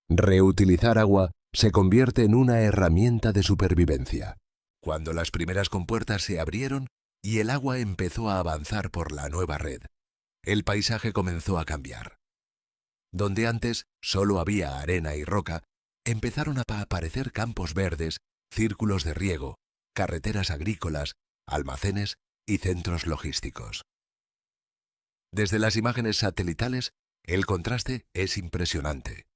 reutilizar agua se convierte en una herramienta de supervivencia. Cuando las primeras compuertas se abrieron y el agua empezó a avanzar por la nueva red, el paisaje comenzó a cambiar. Donde antes solo había arena y roca, empezaron a aparecer campos verdes, círculos de riego, carreteras agrícolas, almacenes y centros logísticos. Desde las imágenes satelitales, el contraste es impresionante.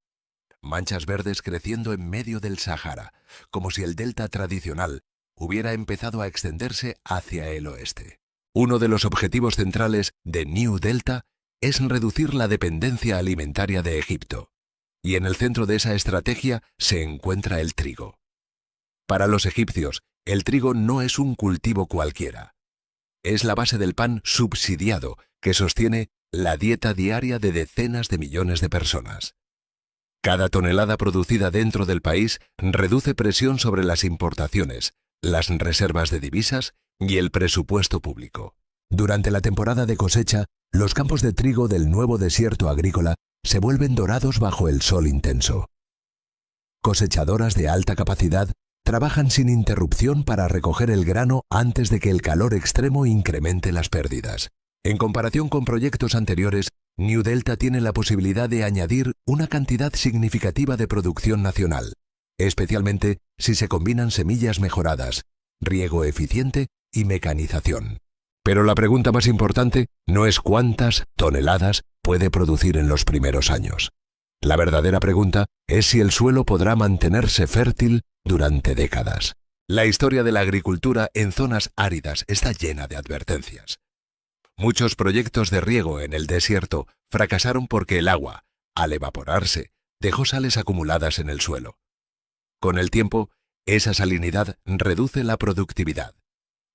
Manchas verdes creciendo en medio del Sahara, como si el delta tradicional hubiera empezado a extenderse hacia el oeste. Uno de los objetivos centrales de New Delta es reducir la dependencia alimentaria de Egipto, y en el centro de esa estrategia se encuentra el trigo. Para los egipcios, el trigo no es un cultivo cualquiera. Es la base del pan subsidiado que sostiene la dieta diaria de decenas de millones de personas. Cada tonelada producida dentro del país reduce presión sobre las importaciones, las reservas de divisas y el presupuesto público. Durante la temporada de cosecha, los campos de trigo del nuevo desierto agrícola se vuelven dorados bajo el sol intenso. Cosechadoras de alta capacidad trabajan sin interrupción para recoger el grano antes de que el calor extremo incremente las pérdidas. En comparación con proyectos anteriores, New Delta tiene la posibilidad de añadir una cantidad significativa de producción nacional, especialmente si se combinan semillas mejoradas, riego eficiente y mecanización. Pero la pregunta más importante no es cuántas toneladas puede producir en los primeros años. La verdadera pregunta es si el suelo podrá mantenerse fértil durante décadas. La historia de la agricultura en zonas áridas está llena de advertencias. Muchos proyectos de riego en el desierto fracasaron porque el agua, al evaporarse, dejó sales acumuladas en el suelo. Con el tiempo, esa salinidad reduce la productividad,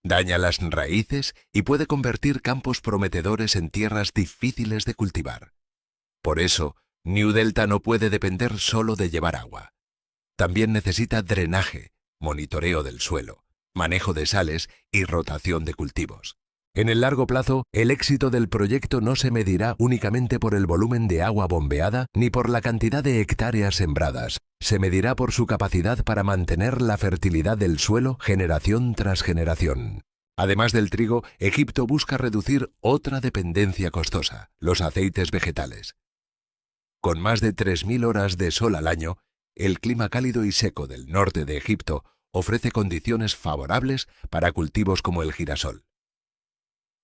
daña las raíces y puede convertir campos prometedores en tierras difíciles de cultivar. Por eso, New Delta no puede depender solo de llevar agua. También necesita drenaje, monitoreo del suelo, manejo de sales y rotación de cultivos. En el largo plazo, el éxito del proyecto no se medirá únicamente por el volumen de agua bombeada ni por la cantidad de hectáreas sembradas. Se medirá por su capacidad para mantener la fertilidad del suelo generación tras generación. Además del trigo, Egipto busca reducir otra dependencia costosa, los aceites vegetales. Con más de 3.000 horas de sol al año, el clima cálido y seco del norte de Egipto ofrece condiciones favorables para cultivos como el girasol.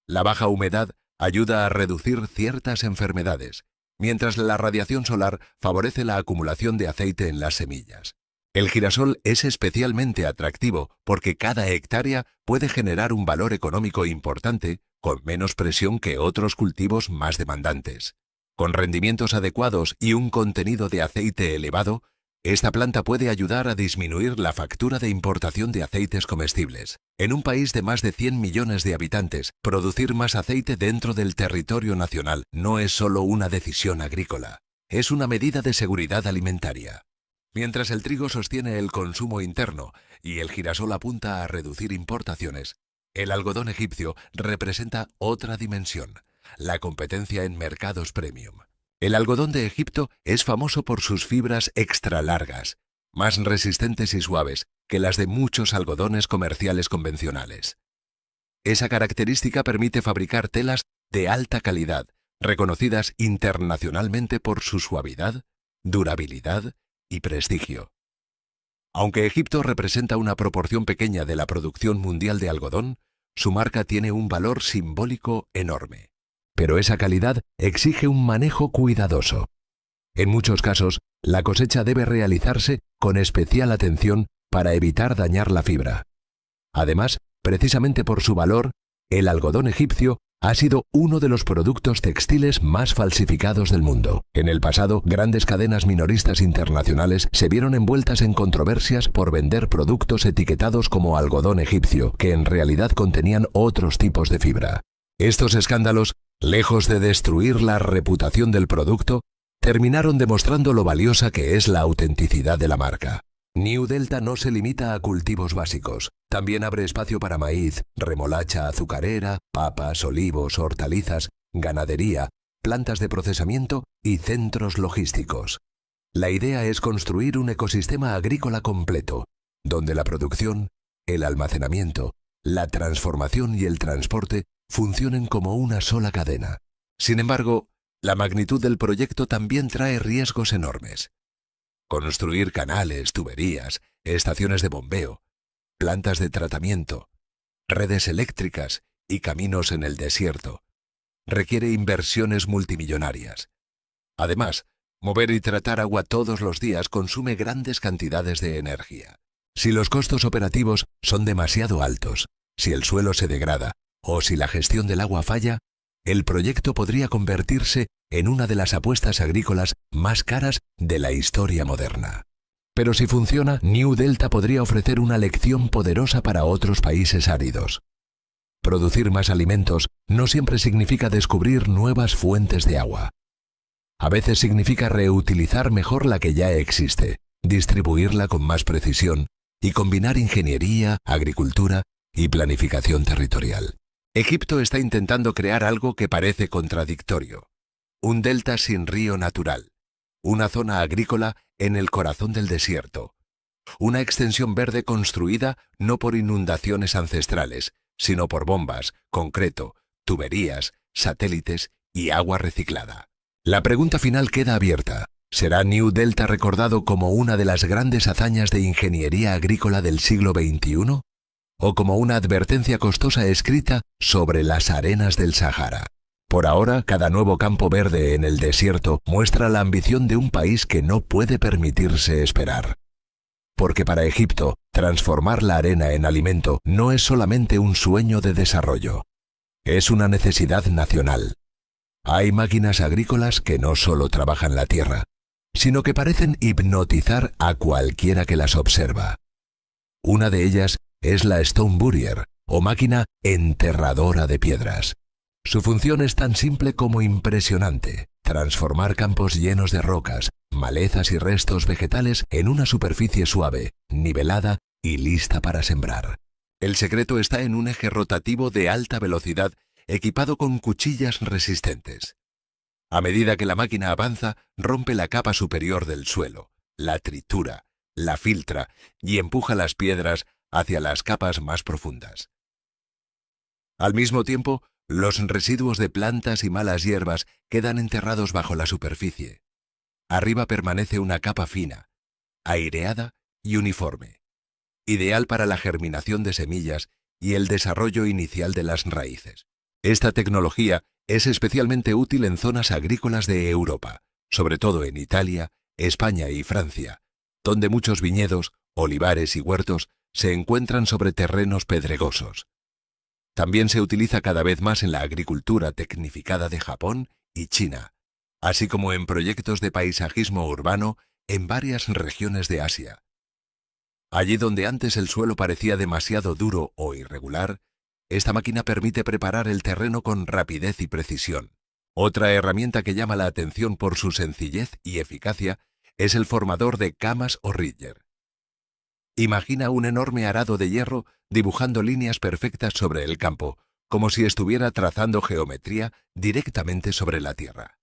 La baja humedad ayuda a reducir ciertas enfermedades, mientras la radiación solar favorece la acumulación de aceite en las semillas. El girasol es especialmente atractivo porque cada hectárea puede generar un valor económico importante con menos presión que otros cultivos más demandantes. Con rendimientos adecuados y un contenido de aceite elevado, esta planta puede ayudar a disminuir la factura de importación de aceites comestibles. En un país de más de 100 millones de habitantes, producir más aceite dentro del territorio nacional no es solo una decisión agrícola, es una medida de seguridad alimentaria. Mientras el trigo sostiene el consumo interno y el girasol apunta a reducir importaciones, el algodón egipcio representa otra dimensión, la competencia en mercados premium. El algodón de Egipto es famoso por sus fibras extra largas, más resistentes y suaves que las de muchos algodones comerciales convencionales. Esa característica permite fabricar telas de alta calidad, reconocidas internacionalmente por su suavidad, durabilidad y prestigio. Aunque Egipto representa una proporción pequeña de la producción mundial de algodón, su marca tiene un valor simbólico enorme. Pero esa calidad exige un manejo cuidadoso. En muchos casos, la cosecha debe realizarse con especial atención para evitar dañar la fibra. Además, precisamente por su valor, el algodón egipcio ha sido uno de los productos textiles más falsificados del mundo. En el pasado, grandes cadenas minoristas internacionales se vieron envueltas en controversias por vender productos etiquetados como algodón egipcio, que en realidad contenían otros tipos de fibra. Estos escándalos, lejos de destruir la reputación del producto, terminaron demostrando lo valiosa que es la autenticidad de la marca. New Delta no se limita a cultivos básicos. También abre espacio para maíz, remolacha azucarera, papas, olivos, hortalizas, ganadería, plantas de procesamiento y centros logísticos. La idea es construir un ecosistema agrícola completo, donde la producción, el almacenamiento, la transformación y el transporte funcionen como una sola cadena. Sin embargo, la magnitud del proyecto también trae riesgos enormes. Construir canales, tuberías, estaciones de bombeo, plantas de tratamiento, redes eléctricas y caminos en el desierto requiere inversiones multimillonarias. Además, mover y tratar agua todos los días consume grandes cantidades de energía. Si los costos operativos son demasiado altos, si el suelo se degrada o si la gestión del agua falla, el proyecto podría convertirse en una de las apuestas agrícolas más caras de la historia moderna. Pero si funciona, New Delta podría ofrecer una lección poderosa para otros países áridos. Producir más alimentos no siempre significa descubrir nuevas fuentes de agua. A veces significa reutilizar mejor la que ya existe, distribuirla con más precisión y combinar ingeniería, agricultura y planificación territorial. Egipto está intentando crear algo que parece contradictorio. Un delta sin río natural, una zona agrícola en el corazón del desierto, una extensión verde construida no por inundaciones ancestrales, sino por bombas, concreto, tuberías, satélites y agua reciclada. La pregunta final queda abierta. ¿Será New Delta recordado como una de las grandes hazañas de ingeniería agrícola del siglo XXI? ¿O como una advertencia costosa escrita sobre las arenas del Sahara? Por ahora, cada nuevo campo verde en el desierto muestra la ambición de un país que no puede permitirse esperar. Porque para Egipto, transformar la arena en alimento no es solamente un sueño de desarrollo. Es una necesidad nacional. Hay máquinas agrícolas que no solo trabajan la tierra, sino que parecen hipnotizar a cualquiera que las observa. Una de ellas es la Stone Burier, o máquina enterradora de piedras. Su función es tan simple como impresionante: transformar campos llenos de rocas, malezas y restos vegetales en una superficie suave, nivelada y lista para sembrar. El secreto está en un eje rotativo de alta velocidad equipado con cuchillas resistentes. A medida que la máquina avanza, rompe la capa superior del suelo, la tritura, la filtra y empuja las piedras hacia las capas más profundas. Al mismo tiempo, los residuos de plantas y malas hierbas quedan enterrados bajo la superficie. Arriba permanece una capa fina, aireada y uniforme, ideal para la germinación de semillas y el desarrollo inicial de las raíces. Esta tecnología es especialmente útil en zonas agrícolas de Europa, sobre todo en Italia, España y Francia, donde muchos viñedos, olivares y huertos se encuentran sobre terrenos pedregosos. También se utiliza cada vez más en la agricultura tecnificada de Japón y China, así como en proyectos de paisajismo urbano en varias regiones de Asia. Allí donde antes el suelo parecía demasiado duro o irregular, esta máquina permite preparar el terreno con rapidez y precisión. Otra herramienta que llama la atención por su sencillez y eficacia es el formador de camas o ridger. Imagina un enorme arado de hierro dibujando líneas perfectas sobre el campo, como si estuviera trazando geometría directamente sobre la tierra.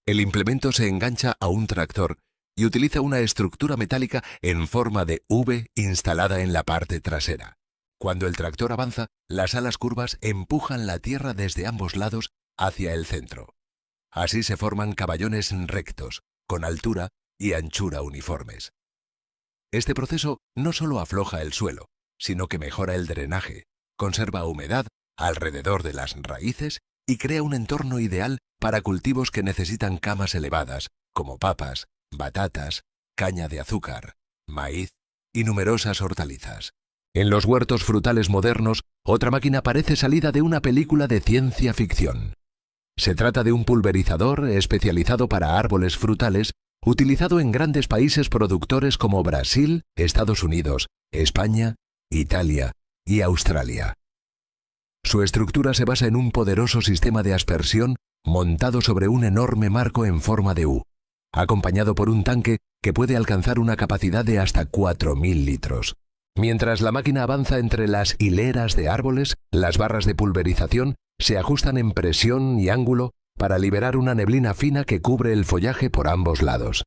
El implemento se engancha a un tractor y utiliza una estructura metálica en forma de V instalada en la parte trasera. Cuando el tractor avanza, las alas curvas empujan la tierra desde ambos lados hacia el centro. Así se forman caballones rectos, con altura y anchura uniformes. Este proceso no solo afloja el suelo, sino que mejora el drenaje, conserva humedad alrededor de las raíces y crea un entorno ideal para cultivos que necesitan camas elevadas, como papas, batatas, caña de azúcar, maíz y numerosas hortalizas. En los huertos frutales modernos, otra máquina parece salida de una película de ciencia ficción. Se trata de un pulverizador especializado para árboles frutales, utilizado en grandes países productores como Brasil, Estados Unidos, España, Italia y Australia. Su estructura se basa en un poderoso sistema de aspersión montado sobre un enorme marco en forma de U, acompañado por un tanque que puede alcanzar una capacidad de hasta 4.000 litros. Mientras la máquina avanza entre las hileras de árboles, las barras de pulverización se ajustan en presión y ángulo para liberar una neblina fina que cubre el follaje por ambos lados.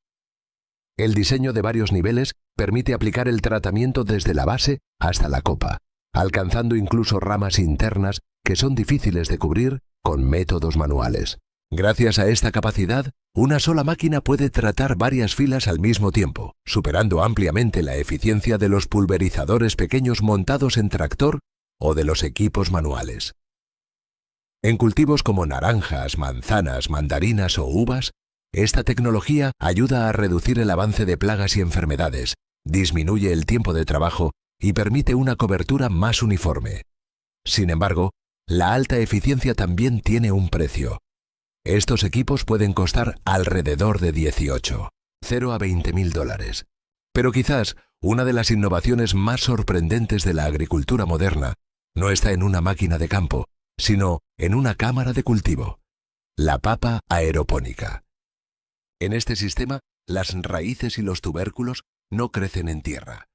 El diseño de varios niveles permite aplicar el tratamiento desde la base hasta la copa, alcanzando incluso ramas internas que son difíciles de cubrir con métodos manuales. Gracias a esta capacidad, una sola máquina puede tratar varias filas al mismo tiempo, superando ampliamente la eficiencia de los pulverizadores pequeños montados en tractor o de los equipos manuales. En cultivos como naranjas, manzanas, mandarinas o uvas, esta tecnología ayuda a reducir el avance de plagas y enfermedades, disminuye el tiempo de trabajo y permite una cobertura más uniforme. Sin embargo, la alta eficiencia también tiene un precio. Estos equipos pueden costar alrededor de 0 a 20.000 dólares. Pero quizás una de las innovaciones más sorprendentes de la agricultura moderna no está en una máquina de campo, sino en una cámara de cultivo, la papa aeropónica. En este sistema, las raíces y los tubérculos no crecen en tierra.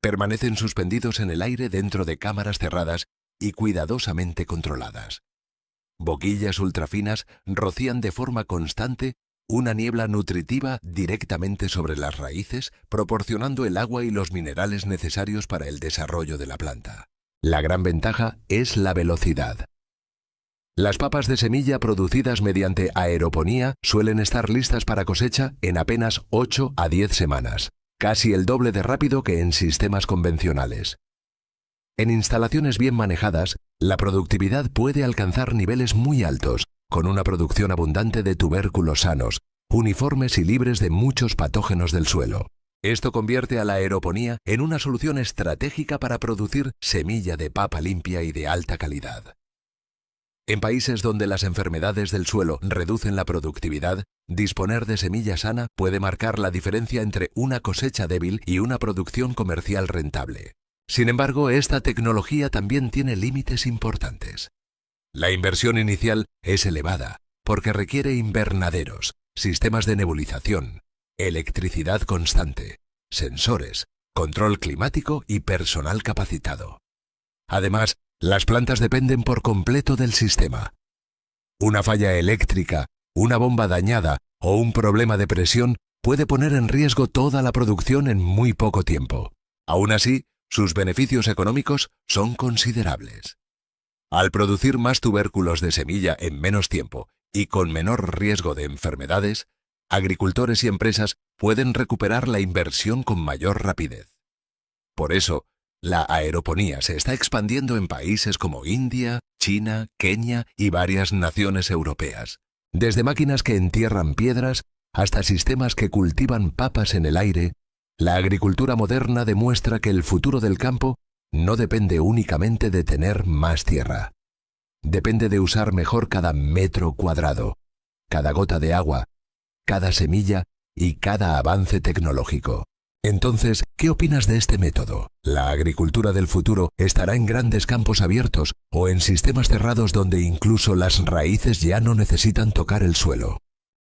Permanecen suspendidos en el aire dentro de cámaras cerradas y cuidadosamente controladas. Boquillas ultrafinas rocían de forma constante una niebla nutritiva directamente sobre las raíces, proporcionando el agua y los minerales necesarios para el desarrollo de la planta. La gran ventaja es la velocidad. Las papas de semilla producidas mediante aeroponía suelen estar listas para cosecha en apenas 8 a 10 semanas, casi el doble de rápido que en sistemas convencionales. En instalaciones bien manejadas, la productividad puede alcanzar niveles muy altos, con una producción abundante de tubérculos sanos, uniformes y libres de muchos patógenos del suelo. Esto convierte a la aeroponía en una solución estratégica para producir semilla de papa limpia y de alta calidad. En países donde las enfermedades del suelo reducen la productividad, disponer de semilla sana puede marcar la diferencia entre una cosecha débil y una producción comercial rentable. Sin embargo, esta tecnología también tiene límites importantes. La inversión inicial es elevada, porque requiere invernaderos, sistemas de nebulización, electricidad constante, sensores, control climático y personal capacitado. Además, las plantas dependen por completo del sistema. Una falla eléctrica, una bomba dañada o un problema de presión puede poner en riesgo toda la producción en muy poco tiempo. Aún así, sus beneficios económicos son considerables. Al producir más tubérculos de semilla en menos tiempo y con menor riesgo de enfermedades, agricultores y empresas pueden recuperar la inversión con mayor rapidez. Por eso, la aeroponía se está expandiendo en países como India, China, Kenia y varias naciones europeas. Desde máquinas que entierran piedras hasta sistemas que cultivan papas en el aire, la agricultura moderna demuestra que el futuro del campo no depende únicamente de tener más tierra. Depende de usar mejor cada metro cuadrado, cada gota de agua, cada semilla y cada avance tecnológico. Entonces, ¿qué opinas de este método? ¿La agricultura del futuro estará en grandes campos abiertos o en sistemas cerrados donde incluso las raíces ya no necesitan tocar el suelo?